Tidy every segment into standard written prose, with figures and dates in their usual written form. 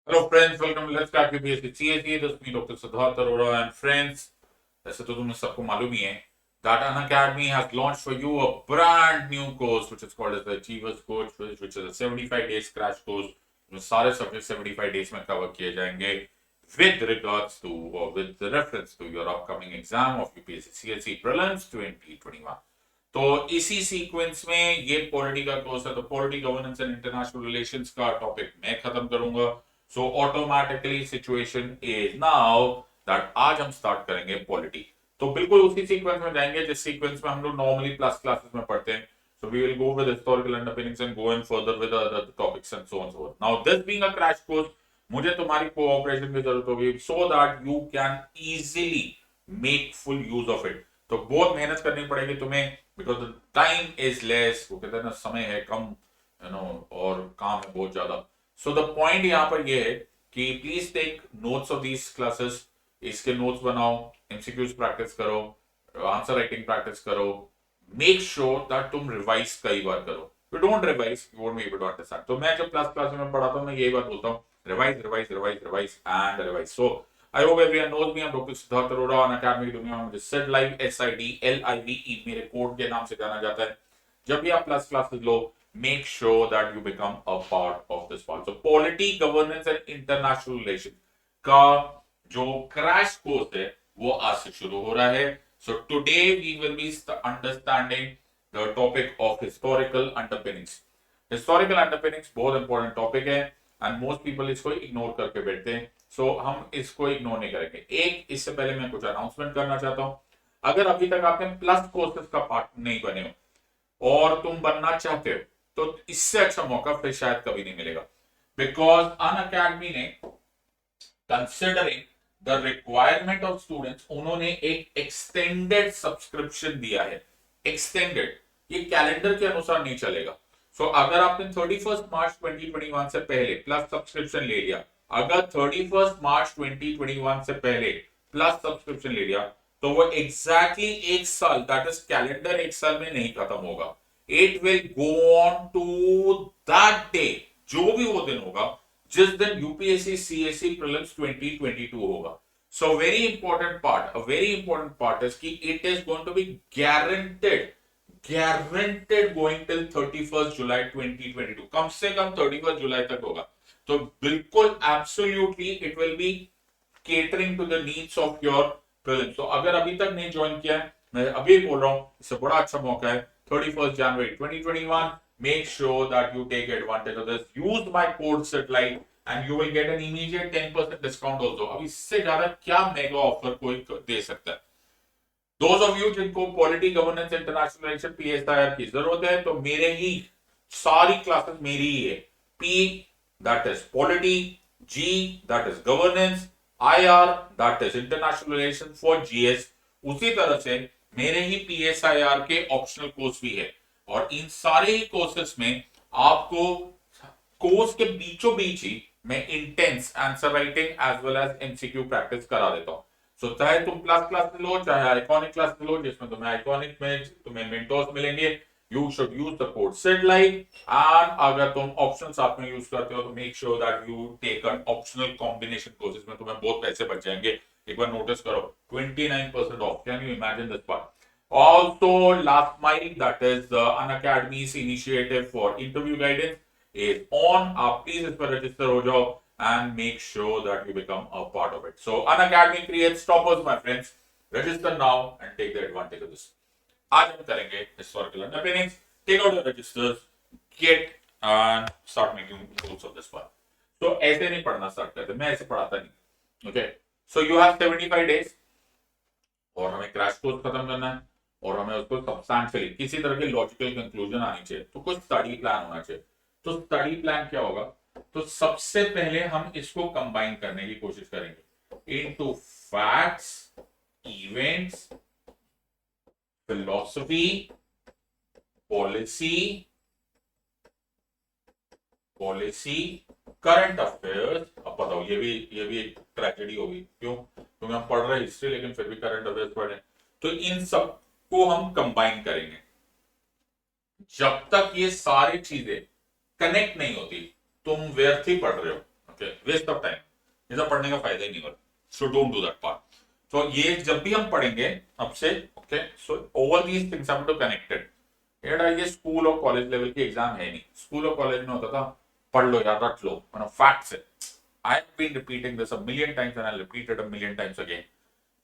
Hello friends, welcome. Let's crack UPSC CSE. This is me, Dr. Sidharth Arora, and friends. ऐसे तो तुम्हें सबको मालूम ही है that Unacademy has launched for you a brand new course which is called as the Achievers Coach, which is a 75 days crash course. इसमें सारे subjects 75 days में cover किए जाएंगे with regards to or with the reference to your upcoming exam of UPSC CSE Prelims 2021. तो इसी sequence में ये polity का कोर्स है, तो polity governance and international relations का टॉपिक मैं खत्म करूंगा. So automatically situation is now that आज हम स्टार्ट करेंगे पॉलिटी. तो बिल्कुल उसी सीक्वेंस में जाएंगे जिस सीक्वेंस में हम लोग नॉर्मली प्लस क्लासेस में पढ़ते हैं. So we will go with historical underpinnings and go in further with other topics and so on so on. Now this being a crash course, मुझे तुम्हारी कोऑपरेशन की जरूरत होगी so that you can easily make full use of it. तो बहुत मेहनत करनी पड़ेगी तुम्हें because the time is less. वो कहते हैं ना समय है कम, और काम है बहुत ज्यादा. So the point यहाँ पर ये है कि please take notes of these classes. इसके notes बनाओ, MCQs प्रैक्टिस करो, आंसर राइटिंग प्रैक्टिस करो. मेक श्योर दैट तुम रिवाइज कई बार करो. You don't revise you won't be able to understand. तो मैं जब प्लस क्लास में पढ़ाता हूँ मैं यही बात बोलता हूँ, revise revise revise revise and revise. So I hope everyone knows me. I am doctor Siddharth Arora. Unacademy की दुनिया में मुझे सिड लाइव SIDLIVE मेरे कोड के नाम से जाना जाता है. जब भी आप प्लस क्लासेस लो, make sure that you become a part of this part. So polity governance and international relation का जो क्रैश कोर्स है वो आज से शुरू हो रहा है. So today we will be understanding the topic of historical underpinnings. Historical underpinnings बहुत important topic है and most people इसको ignore करके बैठते हैं. So हम इसको ignore नहीं करेंगे. एक इससे पहले मैं कुछ announcement करना चाहता हूँ. अगर अभी तक आपने प्लस कोर्सेज का पार्ट नहीं बने हो और तुम बनना चाहते हो तो इससे अच्छा मौका फिर शायद कभी नहीं मिलेगा. बिकॉज अनअकैडमी ने considering the requirement of students उन्होंने एक एक्सटेंडेड सब्सक्रिप्शन दिया है. एक्सटेंडेड, ये कैलेंडर के अनुसार नहीं चलेगा. सो अगर आपने 31 मार्च 2021 से पहले प्लस सब्सक्रिप्शन ले लिया, अगर 31 मार्च 2021 से पहले प्लस सब्सक्रिप्शन ले लिया तो वो एग्जैक्टली एक साल, दैट इज कैलेंडर एक साल में नहीं खत्म होगा. It will go on to that day, जो भी वो दिन होगा जिस दिन UPSC CSE Prelims 2022 होगा. So very important part, a very important part is कि it is going to be guaranteed going till 31st July 2022. कम से कम 31st जुलाई तक होगा. तो बिल्कुल absolutely it will be catering to the needs of your prelims. तो अगर अभी तक नहीं ज्वाइन किया है, मैं अभी बोल रहा हूँ, इससे बड़ा अच्छा मौका है. 31st January 2021. Make sure that you take advantage of this. Use my code SIDLIVE and you will get an immediate 10% discount also. अब इससे ज्यादा क्या मेगा ऑफर कोई दे सकता है. Those of you जिनको polity governance international relation PSIR की जरूरत है, तो मेरे ही सारी क्लासेस मेरी ही है. P that is polity, G that is governance, IR that is international relations for GS. उसी तरह से मेरे ही PSIR के ऑप्शनल कोर्स भी है. और इन सारे ही कोर्सेस में आपको कोर्स के बीचों बीच ही मैं intense answer writing as well as MCQ practice करा देता हूं. सो चाहे तुम प्लस क्लास लो, चाहे आइकॉनिक क्लास लो, जिसमें तुम्हें आइकॉनिक में तुम्हें मेंटोर्स मिलेंगे, you should use the code SIDLIVE. एंड अगर तुम ऑप्शन साथ में यूज करते हो तो make sure that you take an optional combination courses में तुम्हें बहुत पैसे बच जाएंगे. एक बार नोटिस करो, 29% of. Can you imagine this part? Also, last mile, that is the Unacademy's initiative for interview guidance is on. आप please इस पर register हो जाओ and make sure that you become a part of it. So Unacademy creates toppers, my friends. Register now and take the advantage of this. आज हम करेंगे historical underpinnings. Take out your registers, get and start making rules of this one. So ऐसे नहीं पढ़ना start करते, मैं ऐसे पढ़ाता नहीं. Okay. So you have 75 days और हमें क्रैश कोर्स खत्म करना है और हमें उसको सब्सटैंशियली किसी तरह की लॉजिकल कंक्लूजन आनी चाहिए. तो कुछ स्टडी प्लान होना चाहिए. तो स्टडी प्लान क्या होगा? तो सबसे पहले हम इसको कंबाइन करने की कोशिश करेंगे into facts, events, philosophy, policy, current affairs. अब बताओ, ये भी एक ट्रेजेडी होगी. क्यों? क्योंकि हम पढ़ रहे हिस्ट्री लेकिन फिर भी करंट अफेयर्स पढ़ रहे. तो इन सब को हम कंबाइन करेंगे. जब तक ये सारी चीजें कनेक्ट नहीं होती तुम व्यर्थ ही पढ़ रहे हो. ओके, वेस्ट ऑफ टाइम, ये सब पढ़ने का फायदा ही नहीं होगा, so don't do that part. तो ये जब भी हम पढ़ेंगे अब से, okay, so all these things are connected. ये स्कूल और कॉलेज लेवल की एग्जाम है नहीं, स्कूल और कॉलेज में होता था पढ़ लो यार, रट लो, फैक्ट्स है। I have been repeating this a million times and I repeat it a million times again.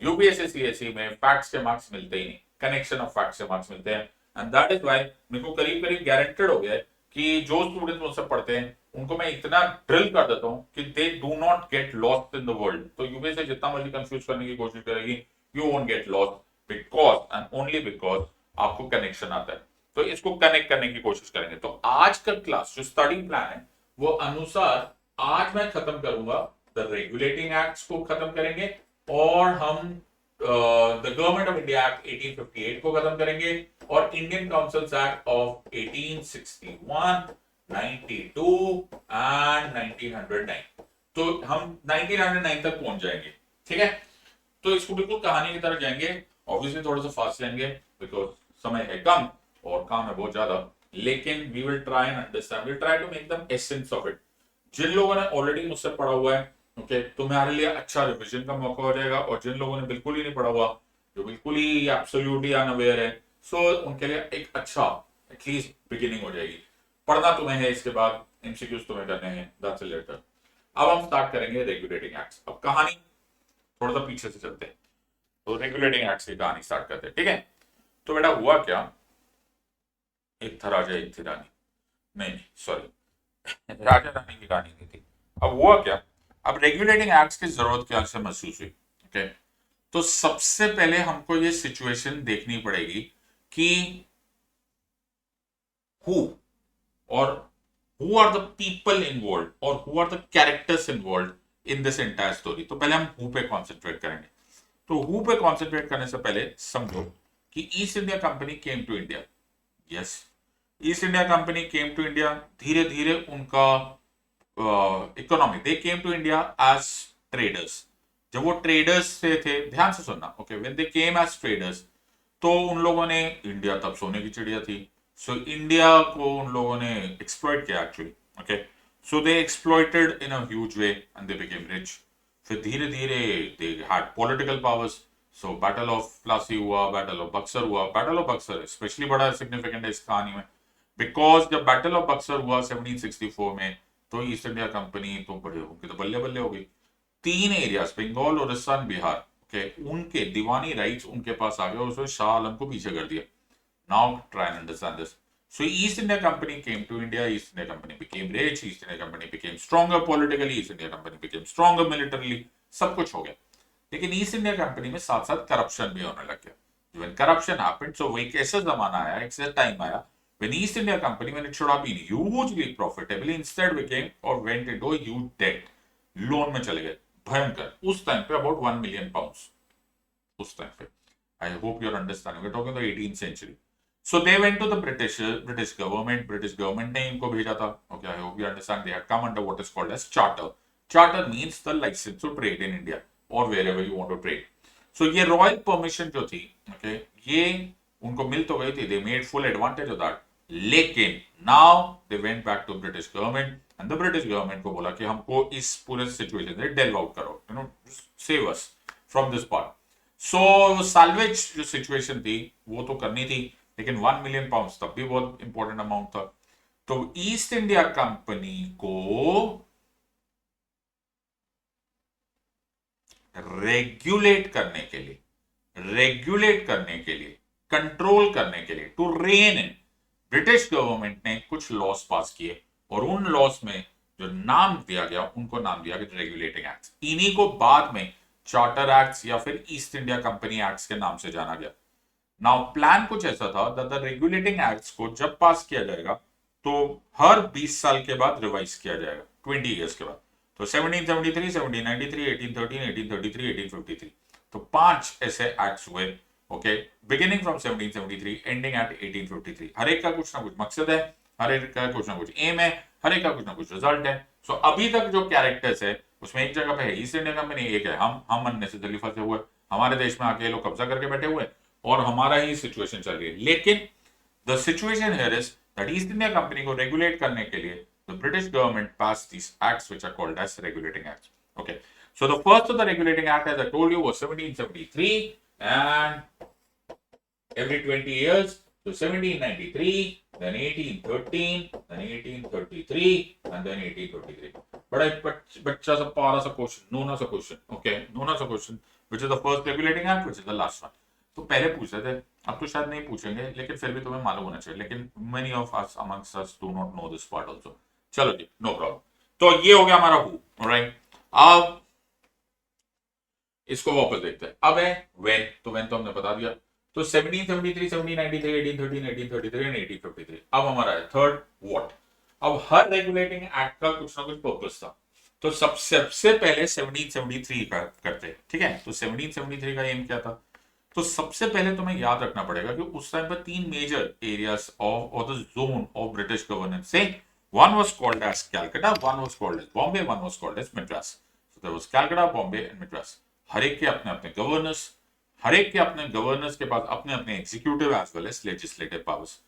UPSC CSE में फैक्ट्स के मार्क्स मिलते ही नहीं, कनेक्शन ऑफ फैक्ट्स के मार्क्स मिलते हैं। एंड दैट इज व्हाई मेरे को करीब करीब गारंटेड हो गया है कि जो स्टूडेंट्स मुझसे पढ़ते हैं उनको मैं इतना ड्रिल कर देता हूं कि they do not get lost in the world. तो यूपीएससी जितना मर्जी कंफ्यूज करने की कोशिश करेगी, you won't get lost because and only because आपको कनेक्शन आता है। तो इसको कनेक्ट करने की कोशिश करेंगे। तो आज का क्लास जो स्टडी प्लान है वो अनुसार आज मैं खत्म करूंगा द रेगुलेटिंग एक्ट्स को खत्म करेंगे, और हम the government of India act 1858 को खत्म करेंगे, और Indian councils act of 1861, 92 and 1909। तो हम 1909 तक पहुंच जाएंगे, ठीक है। तो इसको बिल्कुल कहानी की तरह जाएंगे, ऑब्वियसली थोड़ा सा फास्ट जाएंगे बिकॉज समय है कम और काम है बहुत ज्यादा, लेकिन we will try and understand, we try to make the essence of it. जिन लोगों ने ऑलरेडी मुझसे पढ़ा हुआ है, ओके, तुम्हारे लिए अच्छा रिवीजन का मौका हो जाएगा, और जिन लोगों ने बिल्कुल ही नहीं पढ़ा हुआ, जो बिल्कुल ही एब्सोल्युटली अनअवेयर है, सो उनके लिए एक अच्छा एटलीस्ट बिगिनिंग हो जाएगी। पढ़ना तुम्हें है, इसके बाद एमसीक्यूज तुम्हें करने हैं, दैट्स लेटर। अब हम स्टार्ट करेंगे रेगुलेटिंग एक्ट्स। अब कहानी थोड़ा सा पीछे से चलते हैं, तो रेगुलेटिंग एक्ट्स की कहानी स्टार्ट करते हैं, ठीक है। तो बेटा हुआ क्या, एक था राजा एक थी रानी, नहीं सॉरी राजा रानी की कहानी नहीं थी। अब हुआ क्या, अब रेगुलेटिंग एक्ट्स की जरूरत क्या से महसूस हुई, ओके। तो सबसे पहले हमको ये सिचुएशन देखनी पड़ेगी कि who are the people involve और who are the characters involve in this entire story. तो पहले हम हु पे कॉन्सेंट्रेट करेंगे। तो हु पे कॉन्सेंट्रेट करने से पहले समझो कि East India Company came to India. Yes, East India Company came to India. धीरे धीरे उनका economy, they came to India as traders. जब वो ट्रेडर्स से थे, ध्यान से सुनना, okay, when they came as traders, तो उन लोगों ने, इंडिया तब सोने की चिड़िया थी, सो इंडिया को उन लोगों ने एक्सप्लॉइट किया actually, okay. So they exploited in a huge way and they became rich. फिर धीरे धीरे they had political powers. So battle of Plassey हुआ, बैटल ऑफ बक्सर हुआ। बैटल ऑफ बक्सर स्पेशली बड़ा सिग्निफिकेंट है इस कहानी में, बिकॉज जब बैटल ऑफ बक्सर हुआ 1764 में, तो ईस्ट इंडिया कंपनी तो बड़े होंगे, तो बल्ले बल्ले हो गई। 3 एरियाज, बंगाल, उड़ीसा, बिहार, ओके, उनके दीवानी राइट्स उनके पास आ गए, उसने शाह आलम को पीछे कर दिया। Now try and understand this. So East India Company came to India, East India Company became rich, East India Company became stronger politically, East India Company became stronger militarily, सब कुछ हो गया। लेकिन ईस्ट इंडिया कंपनी में साथ साथ corruption भी होने लग गया। When corruption happened, so एक ऐसा जमाना आया, एक ऐसा टाइम आया when East India Company, when it should have been hugely profitable, instead became or went into a huge debt, loan में चले गए भयंकर। उस टाइम पे अबाउट 1 मिलियन पाउंड्स, उस टाइम पे। I hope you are understanding, we are talking the 18th century. So they went to the British government ने इनको भेजा था, okay. I hope you understand, they had come under what is called as charter. Charter means the licence to trade in India और wherever you want to trade. सो ये royal permission जो थी, okay, ये उनको मिल तो गई थी, they made full advantage of that. लेकिन now they went back to British government and the British government को बोला कि हमको इस पूरे सिचुएशन से डेल्व आउट करो, you know, save us from this part. So salvage जो सिचुएशन थी वो तो करनी थी, लेकिन 1 मिलियन पाउंड्स तब भी बहुत इंपॉर्टेंट अमाउंट था। तो ईस्ट इंडिया कंपनी को रेगुलेट करने के लिए, कंट्रोल करने के लिए, to rein in, British government ने कुछ लॉस पास किए, और उन लॉस में जो नाम दिया गया उनको नाम दिया गया रेगुलेटिंग एक्ट्स। इन्हीं को बाद में चार्टर एक्ट्स या फिर ईस्ट इंडिया कंपनी एक्ट्स के नाम से जाना गया। नाउ प्लान कुछ ऐसा था, द रेगुलेटिंग एक्ट्स को जब पास किया जाएगा तो हर 20 साल के बाद रिवाइज किया जाएगा, 20 ईयर्स के बाद। तो 1773, 1793, 1813, 1833, 1853, तो 5 ऐसे एक्ट्स हुए, okay, beginning from 1773 ending eight 1853। हर एक का कुछ ना कुछ मकसद है, हर एक का कुछ ना कुछ एम है, हर एक का कुछ ना कुछ रिजल्ट है। सो अभी तक जो कैरेक्टर्स है उसमें एक जगह पे है ईस्ट इंडिया कंपनी, एक है हम अननेसेसरली फंसे हुए, हमारे देश में आके लोग कब्जा करके बैठे हुए और हमारा ही सिचुएशन चल रही है। लेकिन the situation here is that east India Company को रेगुलेट करने के लिए the British government passed these acts which are called as regulating acts. Okay, so the first of the regulating act, as I told you, was 1773, and every 20 years, so 1793, then 1813, then 1833, and then 1823. But just a para sa question, known as a question, okay, known as a question, which is the first regulating act, which is the last one. तो पहले पूछते थे, अब तो शायद नहीं पूछेंगे, लेकिन फिर भी तुम्हें मालूम होना चाहिए, लेकिन many of us amongst us do not know this part also. चलो जी, no problem. तो ये हो गया हमारा who, alright? अब इसको वापस देखते हैं. अब है when, तो when तो हमने बता दिया. तो 1773, 1793, 1813, 1833 and 1853. अब हमारा है थर्ड what. अब हर रेगुलेटिंग एक्ट का कुछ ना कुछ पर्पस था. तो सबसे पहले 1773 का करते, ठीक है. तो 1773 का एम क्या था? तो सबसे पहले तुम्हें याद रखना पड़ेगा कि उस टाइम पर तीन major areas of the zone of British governance से, one was called as Calcutta, one was called as Bombay, one was called as Madras. So there was Calcutta, Bombay and Madras. हर एक के अपने अपने governors, हर एक के अपने governors के पास अपने अपने executive as well as legislative powers.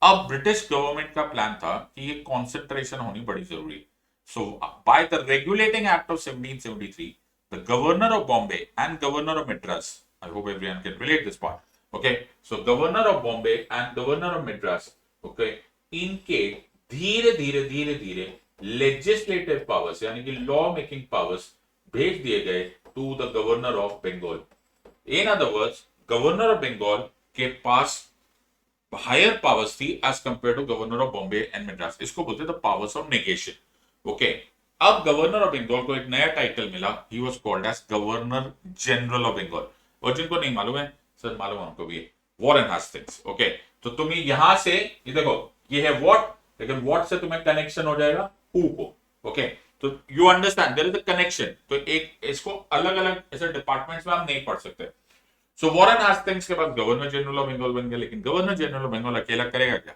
अब ब्रिटिश गवर्नमेंट का प्लान था कि ये कॉन्सेंट्रेशन होनी बड़ी जरूरी. So by the regulating act of 1773, the governor of Bombay and governor of Madras, I hope everyone can relate this part. Okay, so governor of Bombay and governor of Madras, okay, इनके धीरे धीरे legislative powers यानी कि law making powers भेज दिए गए to the governor of Bengal. In other words, governor of Bengal के पास higher powers थी as compared to governor of Bombay and Madras. इसको बोलते हैं the powers of negation. Okay. अब गवर्नर ऑफ बंगाल को एक नया टाइटल मिला. He was called as governor general of Bengal. और जिनको नहीं मालूम है सर, मालूम है हमको भी, वॉरेन हेस्टिंग्स. ओके, तो तुम्हें यहां से ये देखो, ये है व्हाट, लेकिन व्हाट से तुम्हें कनेक्शन हो जाएगा हु को. ओके, तो you understand there is a connection. तो एक इसको अलग अलग ऐसे डिपार्टमेंट्स में हम नहीं पढ़ सकते. सो वॉरेन हेस्टिंग्स के पास गवर्नर जनरल ऑफ बंगाल बन गया, लेकिन गवर्नर जनरल ऑफ बंगाल अकेला करेगा क्या?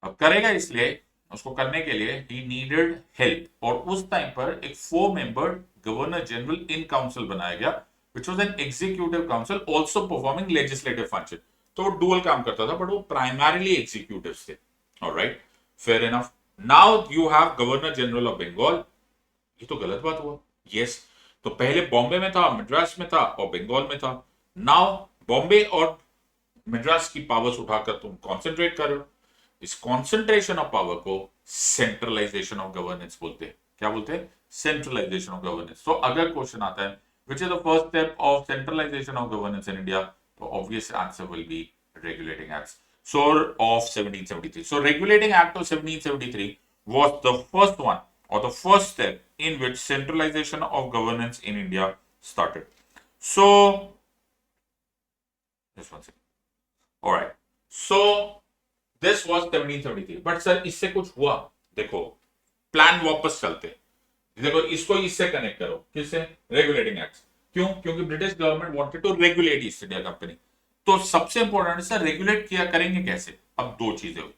अब करेगा, इसलिए उसको करने के लिए ही नीडेड हेल्प. और उस टाइम पर एक 4 membered governor general in council बनाया गया, which was an executive council also performing legislative function. तो वो dual काम करता था, but वो primarily executives थे. All right, fair enough. Now you have Governor General of Bengal. ये तो गलत बात हुआ. Yes, तो पहले बॉम्बे में था, मद्रास में था और बंगाल में था. Now बॉम्बे और मद्रास की पावर्स उठाकर तुम कॉन्सेंट्रेट कर रहे हो. इस कॉन्सेंट्रेशन ऑफ पावर को सेंट्रलाइजेशन ऑफ गवर्नेंस बोलते हैं. क्या बोलते हैं? Centralisation of governance. तो अगर क्वेश्चन आता है which is the first step of centralization of governance in India, the obvious answer will be regulating acts. So of 1773. So regulating act of 1773 was the first one or the first step in which centralization of governance in India started. So just one second. All right. So this was 1773. But sir, इससे कुछ हुआ? देखो, plan वापस चलते. देखो, इसको इससे connect करो. किससे? Regulating acts. क्यों? क्योंकि British government wanted to regulate East India Company. तो सबसे इंपॉर्टेंट है रेगुलेट किया करेंगे कैसे? अब दो चीजें हुई.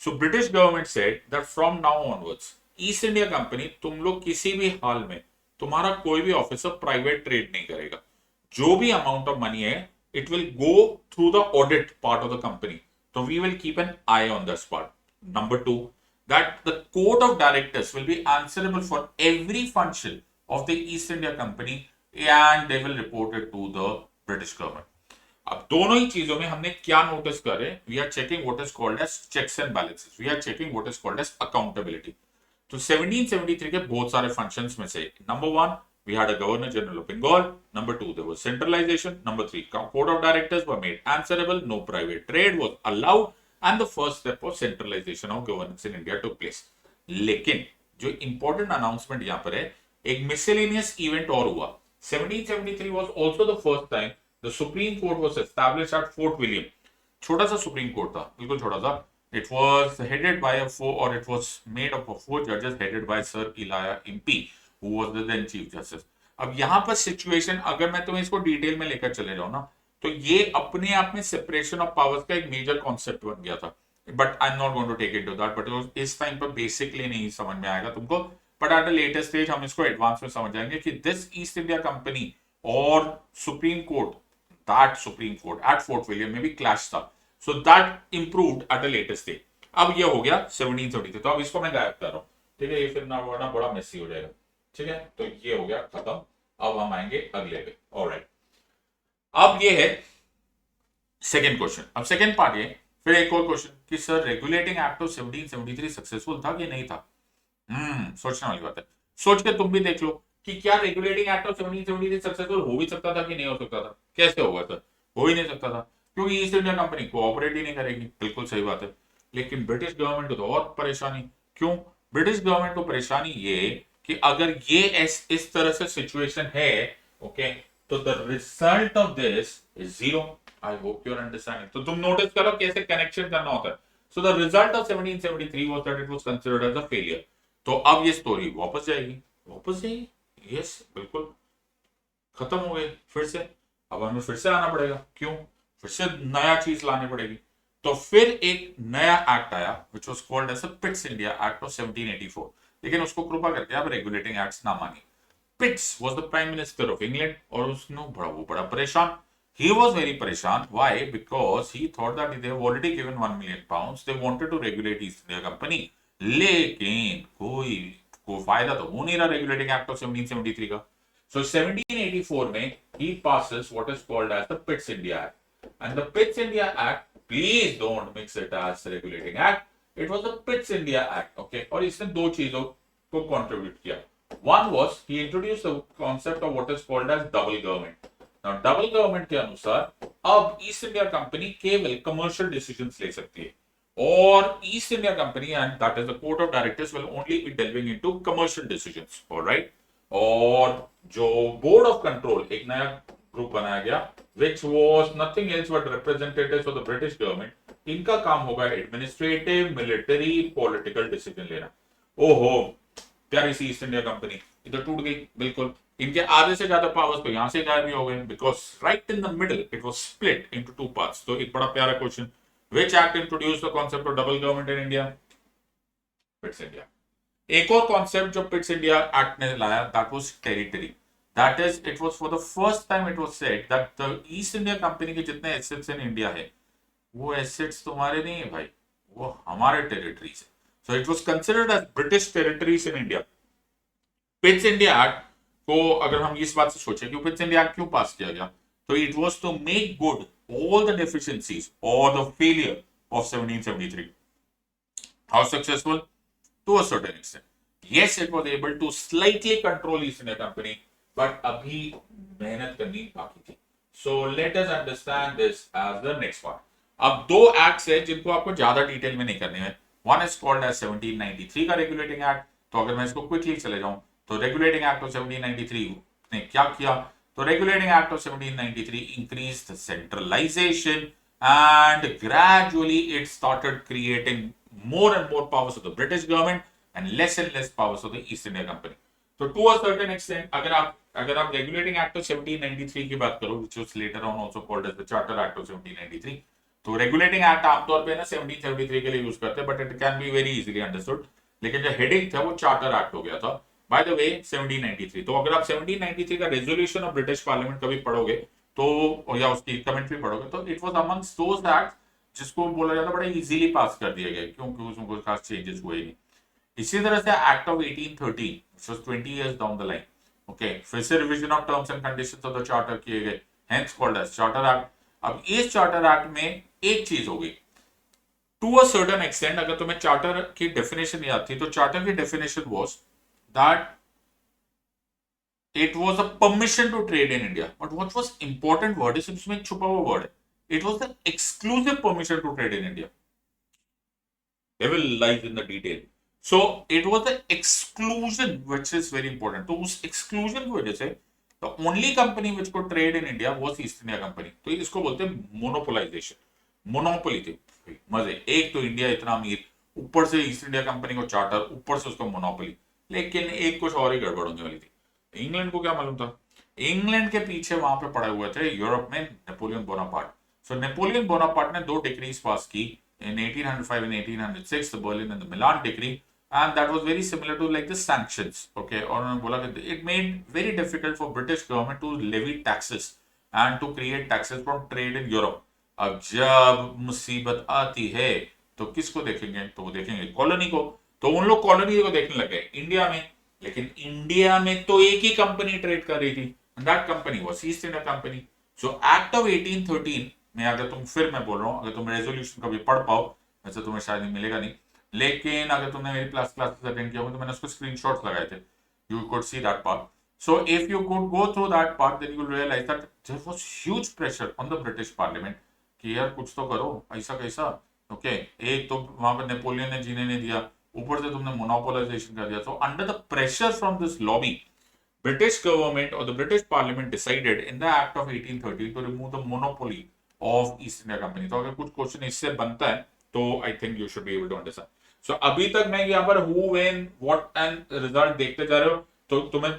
So British government said that from now onwards east India company, तुम लोग किसी भी हाल में, तुम्हारा कोई भी ऑफिसर प्राइवेट ट्रेड नहीं करेगा. जो भी अमाउंट ऑफ मनी है, it will go through the audit part of the company. तो we will keep an eye on this part. Number 2, that the court of directors will be answerable for every function of the East India Company and they will report it to the British government. अब दोनों ही चीजों में हमने क्या notice करे? We are checking what is called as checks and balances. We are checking what is called as accountability. तो 1773 के बहुत सारे functions में से number 1, we had a Governor General of Bengal. Number 2, there was centralization. Number 3, court of directors were made answerable. No private trade was allowed. And the first step of centralization of governance in India took place. लेकिन जो important announcement यहाँ पर है, एक miscellaneous event और हुआ. 1773 was also the first time the Supreme Court was established at Fort William. छोटा सा Supreme Court था, बिल्कुल छोटा सा. It was headed by it was made up of 4 judges headed by Sir Elijah MP, who was the then Chief Justice. अब यहाँ पर situation, अगर मैं तुम्हें इसको डिटेल में लेकर चले जाऊँ ना, तो ये अपने आप में सेपरेशन ऑफ पावर्स का एक मेजर कॉन्सेप्ट बन गया था. But I am not going to take it to that. But इस टाइम पर बेसिकली नहीं समझ में आएगा तुमको, but at a latest stage हम इसको एडवांस में समझ जाएंगे कि दिस ईस्ट इंडिया कंपनी और Supreme Court, that Supreme Court at Fort William में भी क्लैश था. So that improved at a latest stage. अब ये हो गया 1773, तो अब इसको मैं गायब कर रहा हूं, ठीक है, ये फिर ना वरना बड़ा मेसी हो जाएगा, ठीक है, तो ये हो गया खत्म। अब हम आएंगे अगले पे। ऑलराइट, अब ये है सेकेंड क्वेश्चन। अब सेकेंड पार्ट ये, फिर एक और क्वेश्चन कि sir regulating act of 1773 successful था कि नहीं था। सोचने वाली बात है। सोच के तुम भी देख लो कि क्या रेगुलेटिंग एक्ट ऑफ 1773 सक्सेसफुल हो भी सकता था कि नहीं हो सकता था। कैसे होगा सर, हो ही नहीं सकता था, क्योंकि ईस्ट इंडिया कंपनी कोऑपरेट ही नहीं करेगी। बिल्कुल सही बात है। लेकिन ब्रिटिश गवर्नमेंट को तो और परेशानी। क्यों ब्रिटिश गवर्नमेंट को परेशानी? ये कि अगर ये इस तरह से सिचुएशन है, ओके, तो the result of this is zero. I hope you are understanding. तो तुम नोटिस करो कैसे कनेक्शन करना होता है। So the result of 1773 was that it was considered as a failure. तो अब ये स्टोरी वापस जाएगी, वापस जाएगी, यस बिल्कुल, खत्म हो गई फिर से। अब हमें फिर से आना पड़ेगा। क्यों? फिर से नया चीज लानी पड़ेगी। तो फिर एक नया एक्ट आया which was called as Pitt's India Act of 1784। लेकिन उसको कृपा करके आप रेगुलेटिंग एक्ट्स ना मानिए। Pitts was the prime minister of England और उसने बड़ा परेशान। He was very परेशान. Why? Because he thought that they have already given £1 million. They wanted to regulate East India Company. लेकिन कोई फायदा तो हो नहीं रहा रेगुलेटिंग एक्ट ऑफ 1773 का। So 1784 में he passes what is called as the Pitt's India Act. And the Pitt's India Act, please don't mix it as regulating act. It was the Pitt's India Act. Okay, और इसने दो चीजों को contribute किया। One was he introduced the concept of what is called as double government. Now, double government के अनुसार अब East India company केवल कमर्शियल डिसीजंस ले सकती है और East India company and that is the court of directors will only be delving into commercial decisions. Alright, और जो बोर्ड ऑफ कंट्रोल एक नया ग्रुप बनाया गया which was nothing else but representatives of the British government. इनका काम होगा administrative, military, political decision लेना। ओहो, प्यारी सी ईस्ट इंडिया कंपनी इधर टूट गई बिल्कुल। इनके आधे से ज्यादा पावर्स तो यहां से गायब भी हो गए because right in the middle it was split into two parts. तो एक बड़ा प्यारा question, which act introduced the concept of double government in India? Pitt's India. एक और कॉन्सेप्ट जो पिट्स इंडिया एक्ट ने लाया that was territory. That is it was for the first time it was said that the East India company के जितने assets in India है वो assets तुम्हारे नहीं है भाई, वो हमारे टेरिटरीज है। So it was considered as British territories in India. Pitt's India Act को अगर हम इस बात से सोचें कि पिट्स इंडिया एक्ट क्यों पास किया गया, तो it was to make good all the deficiencies और the failure of 1773। How successful? To a certain extent. yes, it was able to slightly control East India Company, but अभी मेहनत करनी बाकी थी। So let us understand this as the next part. अब दो acts है जिनको आपको ज्यादा डिटेल में नहीं करने हैं। वन इज कॉल्ड एज 1793 का रेगुलेटिंग एक्ट। तो अगर मैं इसको क्विकली चले जाऊं तो रेगुलेटिंग एक्ट ऑफ 1793 ने क्या किया? तो regulating act of 1793 increased centralization and gradually it started creating more and more powers of the British government and less powers of the East India Company. तो to a certain extent अगर आप regulating act of 1793 की बात करो which was later on also called as the Charter Act of 1793, तो regulating act आमतौर पे ना 1773 के लिए यूज करते हैं but it can be very easily understood. लेकिन जो हेडिंग था वो चार्टर एक्ट हो गया था बाय द वे 1793। तो अगर आप 1793 का रेजोल्यूशन ऑफ ब्रिटिश पार्लियामेंट कभी पढ़ोगे तो या उसकी कमेंट्री पढ़ोगे तो it was amongst those act जिसको बोला जाता बड़ा इजीली पास कर दिया गया क्योंकि उसमें कोई खास चेंजेस हुए नहीं। इसी तरह से act of 1830 which was 20 years down the line, okay, फिर से revision of terms and conditions of the charter किए गए, hence called as charter act. अब इस चार्टर एक्ट में एक चीज हो गई टू अ सर्टेन एक्सटेंट। अगर तुम्हें चार्टर की डेफिनेशन याद थी तो चार्टर की definition was that it was a permission to trade in India, but what was important word is इसमें एक छुपा हुआ वर्ड है, it was the exclusive permission to trade in India. Devil lies in the detail. So it was the exclusion which is very important. तो उस exclusion की वजह से the only company which could trade in India was East India Company. तो इसको बोलते हैं monopolization. Monopoly थी मजे। एक तो इंडिया इतना अमीर, ऊपर से ईस्ट इंडिया कंपनी को चार्टर, ऊपर से उसको मोनोपोली। लेकिन एक कुछ और ही गड़बड़ होने वाली थी। इंग्लैंड को क्या मालूम था? इंग्लैंड के पीछे वहां पे पड़े हुए थे यूरोप में नेपोलियन बोनापार्ट। सो नेपोलियन बोनापार्ट ने दो डिक्रीज पास की in 1805 and 1806, the Berlin and the Milan decree, and that was very similar to like the sanctions, okay, और उन्होंने बोला कि it made very difficult for British government to levy taxes and to create taxes from trade in Europe. अब जब मुसीबत आती है तो किसको देखेंगे? तो वो देखेंगे कॉलोनी को। तो उन लोग कॉलोनी को देखने लगे इंडिया में, लेकिन इंडिया में तो एक ही कंपनी ट्रेड कर रही थी, that company was east India company. So act of 1813 में, अगर तुम, फिर मैं बोल रहा हूं, अगर तुम रेजोल्यूशन कभी पढ़ पाओ, वैसे तुम्हें शायद मिलेगा नहीं, लेकिन अगर तुमने मेरी क्लासेस अटेंड किया हो तो मैंने उसको स्क्रीनशॉट्स लगाए थे, you could see that part. So if you could go through that part, then you will realize that there was huge pressure on the British Parliament कि यार कुछ तो करो, ऐसा कैसा। ओके, एक तो वहां पर नेपोलियन ने जीने नहीं दिया, ऊपर से तुमने मोनोपोलाइजेशन कर दिया। So under the pressure from this lobby, British government or the British Parliament decided in the Act of 1830 to remove the monopoly of East India Company. तो अगर कुछ क्वेश्चन इससे बनता है तो I think you should be able to understand. So अभी तक मैं यहाँ पर who, when, what and result देखते जा रहे हो, तो तुम्हें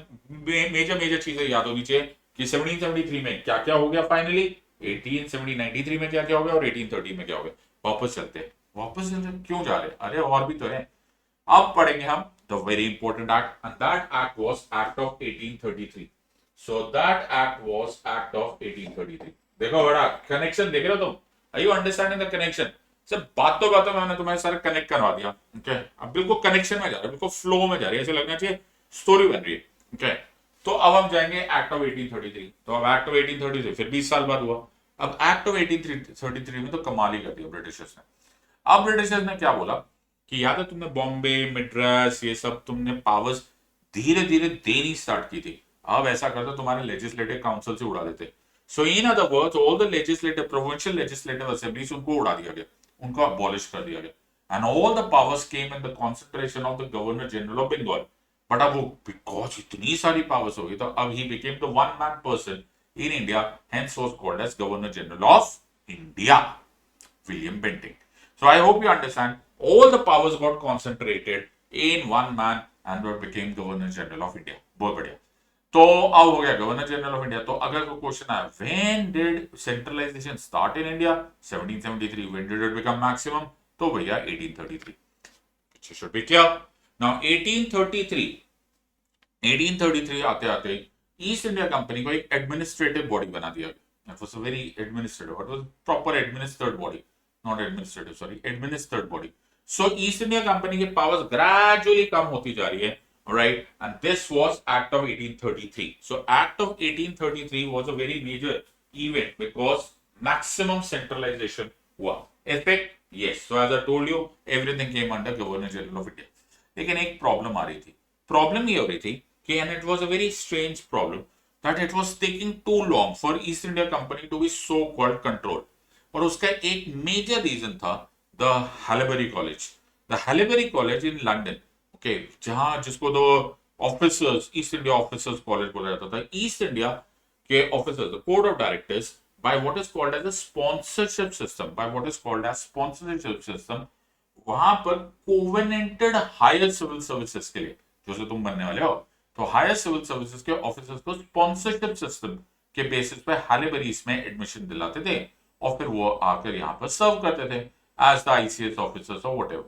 मेजर चीजें याद होनी चाहिए कि 1773 में क्या क्या हो गया फाइनली, 1893 में क्या क्या हो गया और 1830 में क्या हो गया। वापस चलते हैं, क्यों जा रहे हैं? अरे और भी तो है। अब पढ़ेंगे हम the very important act, and that act was Act of 1833. So that act was Act of 1833. देखो बड़ा कनेक्शन देख रहे हो तुम, are you understanding the connection? Sir बातों में मैंने तुम्हें सारा कनेक्ट करवा दिया। ओके, अब बिल्कुल कनेक्शन में जा रहा है, बिल्कुल फ्लो में जा रही है, ऐसे लगना चाहिए स्टोरी बन रही है। ओके, तो अब हम जाएंगे एक्ट ऑफ 1833। तो अब एक्ट ऑफ 1833 फिर 20 साल बाद हुआ। अब एक्ट ऑफ 1833 में तो कमाल ही कर दिया ब्रिटिशर्स ने। अब ब्रिटिशर्स ने क्या बोला कि याद है तुमने बॉम्बे, मद्रास, ये सब तुमने पावर्स धीरे धीरे देनी स्टार्ट की थी, अब ऐसा करते तुम्हारे लेजिस्लेटिव काउंसिल से उड़ा देते। So in other words all the legislative provincial legislative assemblies उनको उड़ा दिया गया, उनको अबॉलिश कर दिया गया, and all the powers came in the concentration of the governor general of Bengal. But अब वो बिकॉज इतनी सारी पावर्स हो गई, तो अब he became the one man person in India, hence was called as governor general of India, William Bentinck. So I hope you understand, all the powers got concentrated in one man and became Governor General of India. बहुत बढ़िया। तो अब हो गया governor general of India. तो अगर कोई question आया when did centralisation start in India, 1773, when did it become maximum, तो भैया 1833। It should be clear. Now 1833 आते आते ईस्ट इंडिया कंपनी को एक एडमिनिस्ट्रेटिव बॉडी बना दिया गया। It was a very administrative, it was proper administered body, not administrative, sorry, administered body. So East India Company के powers gradually कम होती जा रही है, right? And this was Act of 1833. So Act of 1833 was a very major event because maximum centralization हुआ। Effect, yes. So as I told you, everything came under Governor General of India. लेकिन एक problem आ रही थी। Problem ये हो रही थी कि, and it was a very strange problem, that it was taking too long for East India Company to be so called controlled. और उसका एक मेजर रीजन था the Haileybury college. The Haileybury college in London, okay, जहां जिसको दो officers, East India officers college बोला जाता था। ईस्ट इंडिया के officers, the court of directors, by what is called as a sponsorship system, वहां पर कोवेनेंटेड हायर सिविल सर्विसेज के लिए, जो तुम बनने वाले हो, तो हायर सिविल सर्विसेज के ऑफिसर्स को स्पॉन्सरशिप सिस्टम के बेसिस पे हैलेबरीज में एडमिशन दिलाते थे और फिर वो आकर यहाँ पर सर्व करते थे एज द आईसीएस ऑफिसर्स और व्हाटएवर।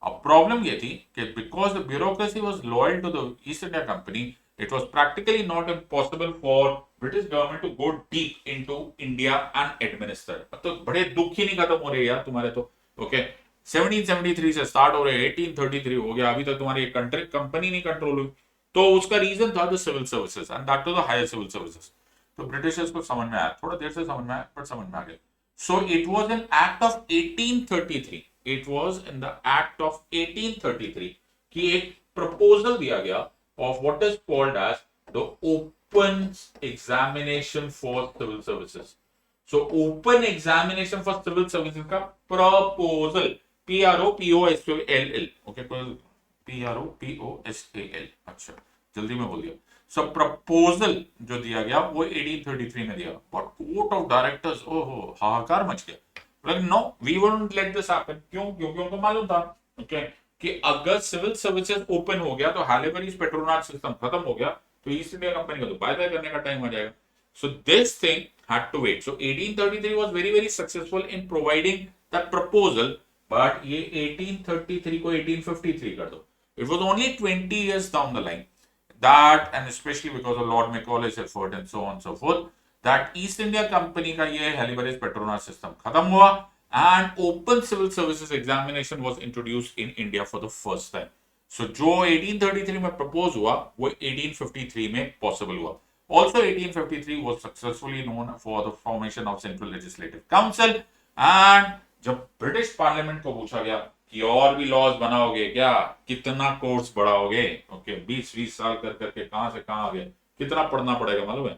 अब प्रॉब्लम ये थी कि because the bureaucracy was loyal to the East India Company, it was practically not impossible for British government to go deep into India and administer. अब तो बड़े दुख ही नहीं खत्म हो रहे यार तुम्हारे तो। ओके, 1773 से स्टार्ट हो रहे, 1833 हो गया, अभी तक तुम्हारी कंट्री कंपनी नहीं कंट्रोल हुई। तो उसका रीजन था the civil services and that to the higher civil services. तो ब्रिटिशर्स को समझ में आया, थोड़ा देर से समझ में आया, बट समझ में आ गया। So it was an act of 1833. It was in the act of 1833 कि एक proposal दिया गया of what is called as the open examination for civil services. So open examination for civil services का proposal, PROPOSAL, okay, PROPOSAL, अच्छा जल्दी में बोल दिया। So प्रपोजल जो दिया गया वो 1833 में दिया, बट कोर्ट ऑफ डायरेक्टर्स, ओहो हाहाकार मच गया। Like no, we won't let this happen. क्यों? क्योंकि उनको मालूम था, ओके, कि अगर सिविल सर्विसेज ओपन हो गया तो हैलेबरीज पेट्रोनाज सिस्टम खत्म हो गया, तो ईस्ट इंडिया कंपनी को तो बाय बाय करने का टाइम आ जाएगा। So this thing had to wait. So 1833 was very very successful in providing that proposal, but ये 1833 को 1853 कर दो। It was only 20 years down the line that, and especially because of Lord Macaulay's effort and so on and so forth, that East India Company का ये Haliburton Petronas system खत्म हुआ and open civil services examination was introduced in India for the first time. So जो 1833 में propose हुआ वो 1853 में possible हुआ. Also 1853 was successfully known for the formation of Central Legislative Council. And जब British parliament को पूछा गया कि और भी लॉज बनाओगे क्या, कितना कोर्स बढ़ाओगे, ओके 20-20 साल कर करके कहां से कहां आ गए, कितना पढ़ना पड़ेगा मालूम है,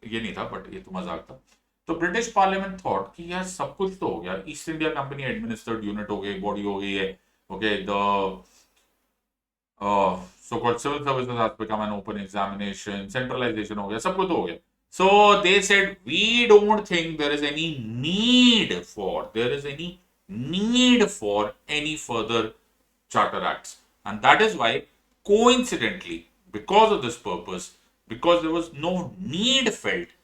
ये नहीं था बट ये तो मजाक था. तो ब्रिटिश पार्लियामेंट थॉट कि यार सब कुछ तो हो गया, east India company administered unit हो गई, बॉडी हो गई है, okay the so called civil services has become an open examination, centralization हो गया, सब कुछ तो हो गया. So they said we don't think there is any need for any further charter acts, and that is why coincidentally because of this purpose, because there was no need felt,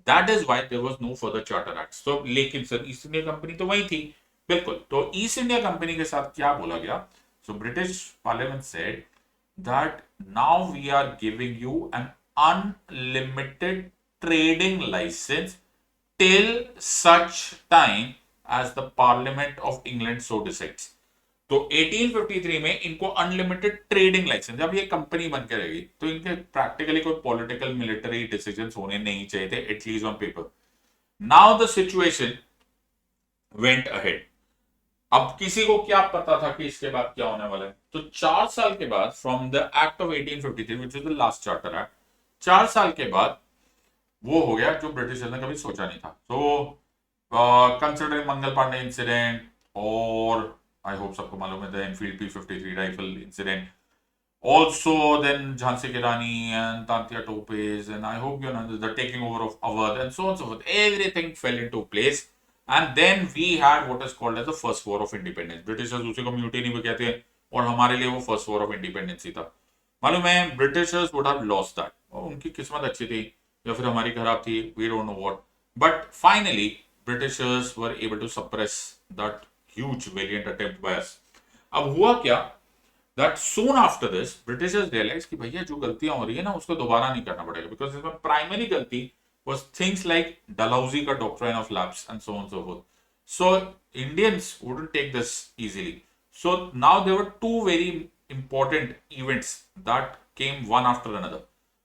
that is why there was no further charter acts. So लेकिन sir east India Company तो वही थी, बिल्कुल. तो East India company के साथ क्या बोला गया? So British Parliament said that now we are giving you an unlimited trading license till such time as the Parliament of England so decides. तो 1853 में इनको अनलिमिटेड ट्रेडिंग लाइसेंस, जब ये कंपनी बन के रहेगी तो इनके प्रैक्टिकली कोई पॉलिटिकल मिलिट्री डिसीजंस होने नहीं चाहिए थे, at least on paper. Now the situation went ahead. अब किसी को क्या पता था कि इसके बाद क्या होने वाला है? तो 4 साल के बाद from the act of 1853 which is the last charter act, 4 साल के बाद वो हो गया जो ब्रिटिशर्स ने कभी सोचा नहीं था. तो कंसिडरिंग मंगल पांडे इंसिडेंट और आई होप सबको मालूम है the Enfield P53 rifle incident, also then Jhansi Ki Rani and Tantia Topes, and I hope you know the taking over of Awadh and so on and so forth. Everything fell into place. And then we had what is called as the first war of independence. Britishers उसी को mutiny भी कहते हैं और हमारे लिए वो first war of independence ही था. मालूम है Britishers would have lost that. और उनकी किस्मत अच्छी थी या फिर हमारी खराब थी, we don't know what. But finally Britishers were able to suppress that huge valiant attempt by us. अब हुआ क्या? That soon after this Britishers realized कि भैया जो गलतियां हो रही है ना उसको दोबारा नहीं करना पड़ेगा, because इसमें प्राइमरी गलती was things like Dalhousie ka doctrine of lapse and so on and so forth. So Indians wouldn't take this easily. So now there were two very important events that came one after another.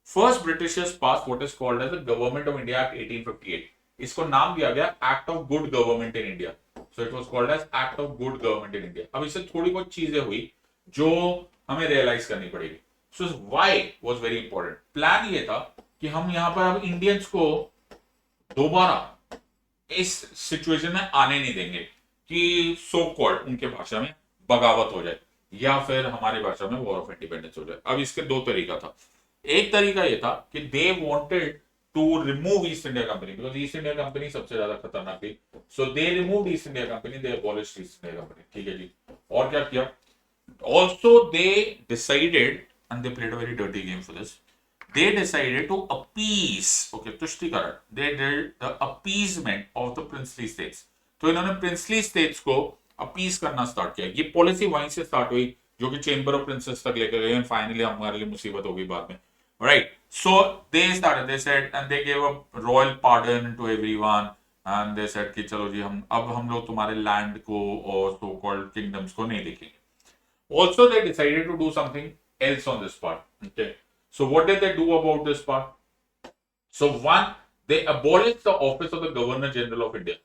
First, Britishers passed what is called as the Government of India Act 1858. इसको नाम दिया गया Act of Good Government in India. So it was called as Act of Good Government in India. अब इससे थोड़ी बहुत चीजें हुई जो हमें रियलाइज करनी पड़ेगी. So why was very important. Plan ये था कि हम यहाँ पर अब इंडियंस को दोबारा इस सिचुएशन में आने नहीं देंगे कि सो कॉल्ड उनके भाषा में बगावत हो जाए या फिर हमारी भाषा में वॉर ऑफ इंडिपेंडेंस हो जाए. अब इसके दो तरीका था. एक तरीका ये था कि they wanted to remove East India company, because East India company सबसे ज्यादा खतरनाक थी. So they remove East India company, they abolished East India company. ठीक है जी. और क्या किया? Also they decided and they played a very dirty game for this. They decided to appease, okay, तुष्टिकरण. They did the appeasement of the princely states. तो इन्होंने princely states को appease करना start किया. ये पॉलिसी वहीं से स्टार्ट हुई जो कि चेंबर ऑफ प्रिंसेस तक लेकर गए, एंड फाइनली हमारे लिए मुसीबत हो गई बाद में. Right. So they started, they said and they give a royal pardon to everyone, and they said कि चलो जी हम लोग तुम्हारे लैंड को और सो कॉल्ड किंगडम्स को नहीं देखेंगे. Also they decided to do something else on this part. Okay. So what did they do about this part? So one, they abolished the office of the Governor General of India.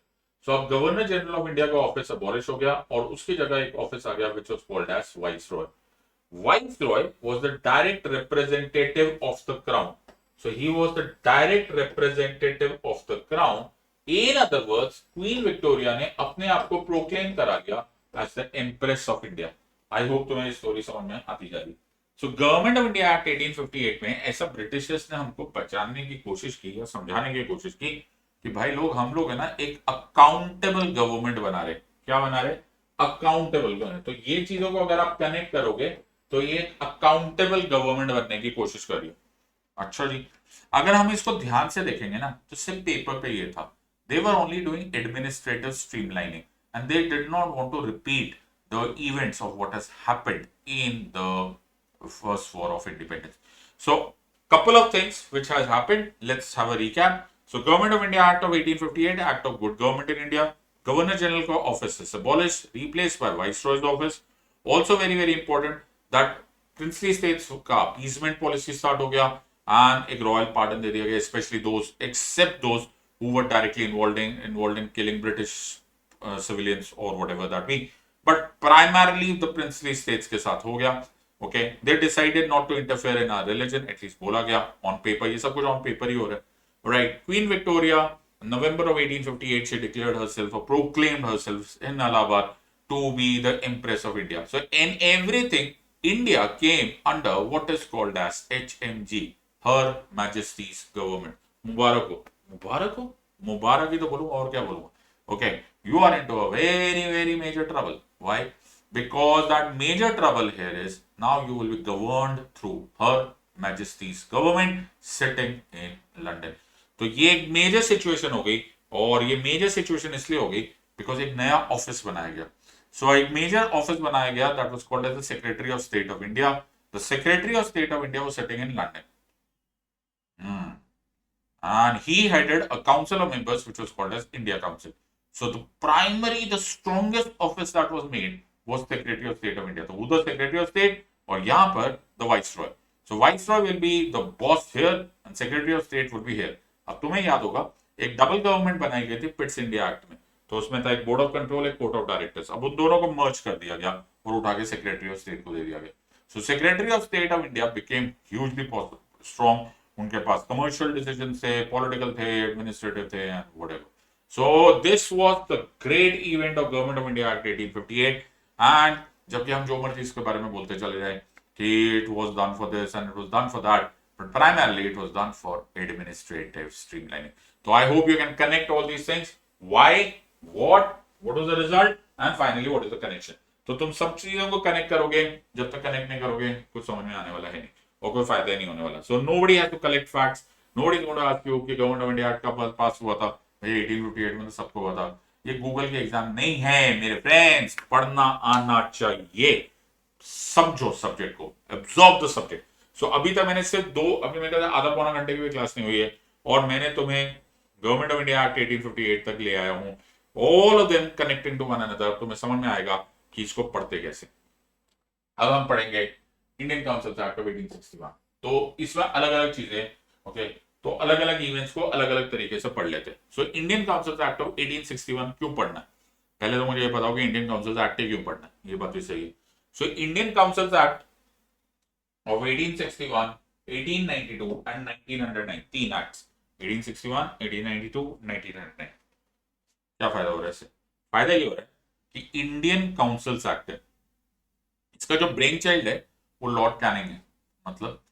So अब Governor General of India का office abolish हो गया और उसकी जगह एक office आ गया which was called as Viceroy. Viceroy was the direct representative of the crown. So he was the direct representative of the crown. In other words, Queen Victoria ने अपने आप को proclaim करा लिया as the Empress of India. I hope तुम्हें ये story समझ में आती जा रही. So government of India act 1858 में ऐसा ब्रिटिशर्स ने हमको पहचानने की कोशिश की या समझाने की कोशिश की कि भाई हम लोग है ना एक अकाउंटेबल गवर्नमेंट बना रहे. क्या बना रहे? Accountable government. तो ये चीजों को अगर आप कनेक्ट करोगे तो ये अकाउंटेबल गवर्नमेंट बनने की कोशिश करिए. अच्छा जी. अगर हम इसको ध्यान से देखेंगे ना तो सिर्फ पेपर पे ये था. They were only doing administrative streamlining and they did not want to repeat the events of what has happened in the first war of independence. So couple of things which has happened. Let's have a recap. So Government of India Act of 1858, Act of Good Government in India. Governor General का office is abolished, replaced by Viceroy's office. Also very very important that princely states का appeasement policy start हो गया and एक royal pardon दे दिया गया, especially those except those who were directly involved in killing British civilians or whatever that be. But primarily the princely states के साथ हो गया. Okay, they decided not to interfere in our religion, at least बोला गया on paper. ये सब कुछ on paper ही हो रहा है. Right, Queen Victoria, November of 1858, she declared herself or proclaimed herself in Allahabad to be the Empress of India. So in everything, India came under what is called as HMG, Her Majesty's Government. मुबारक हो, मुबारक हो, मुबारक ही तो बोलूँ और क्या बोलूँ. Okay, you are into a very very major trouble. Why? Because that major trouble here is now you will be governed through Her Majesty's Government sitting in London. तो ये एक मेजर सिचुएशन हो गई, और ये मेजर सिचुएशन इसलिए हो गई बिकॉज एक नया ऑफिस बनाया गया. सो एक मेजर ऑफिस बनाया गया that was called as the secretary of state of India. The secretary of state of India was sitting in London and he headed a council of members which was called as India Council. So the strongest office that was made was Secretary of State of India. So who the Secretary of State, और यहाँ पर the Viceroy. So Viceroy will be the boss here and Secretary of State will be here. अब तुम्हें याद होगा एक double government बनाई गई थी पिट्स इंडिया एक्ट में, तो उसमें था एक बोर्ड ऑफ कंट्रोल, एक कोर्ट ऑफ डायरेक्टर्स. अब उन दोनों को मर्ज कर दिया गया और उठा के सेक्रेटरी ऑफ स्टेट को दे दिया गया. सो secretary of state of India became hugely strong. उनके पास कमर्शियल डिसीजन थे, पॉलिटिकल थे, एडमिनिस्ट्रेटिव थे and whatever. So this was the great event of government of India act 1858. एंड जबकि हम जो मर्जी इसके बारे में बोलते चले जाए कि it was done for this and it was done for that, but primarily it was done for administrative streamlining. So I hope you can connect all these things. Why, what was the result, and finally what is the connection. तो तुम सब चीजों को connect करोगे. जब तक connect नहीं करोगे कुछ समझ में आने वाला है नहीं और कोई फायदा नहीं होने वाला. So nobody has to collect facts. Nobody is going to ask you कि गवर्नमेंट ऑफ इंडिया एक्ट कब पास हुआ था. भाई 1858 में तो सबको हुआ था. ये गूगल के एग्जाम नहीं है मेरे फ्रेंड्स. पढ़ना आना चाहिए. समझो सब्जेक्ट को, एब्जॉर्ब द सब्जेक्ट. सो अभी तक मैंने सिर्फ अभी मेरे आधा पौना घंटे की भी क्लास नहीं हुई है और मैंने तुम्हें गवर्नमेंट ऑफ इंडिया एक्ट 1858 तक ले आया हूं. All of them connecting to one another. तुम्हें समझ में आएगा कि इसको पढ़ते कैसे. अब हम पढ़ेंगे इंडियन काउंसिल एक्ट ऑफ 1861. तो इसमें अलग अलग चीजें. ओके, तो अलग अलग इवेंट्स को अलग अलग तरीके से पढ़ लेते. So Indian council act of 1861 क्यों पढ़ना है, पहले तो मुझे ये बताओ कि इंडियन काउंसिल एक्ट क्यों पढ़ना है. ये बात भी सही है. So Indian council act of 1861, 1892 and 1909, 3 acts. 1861, 1892, 1909. क्या फायदा हो रहा है इससे? फायदा ये हो रहा है कि इंडियन काउंसिल्स एक्ट है, इसका जो ब्रेन चाइल्ड है वो लॉर्ड कैनिंग है. मतलब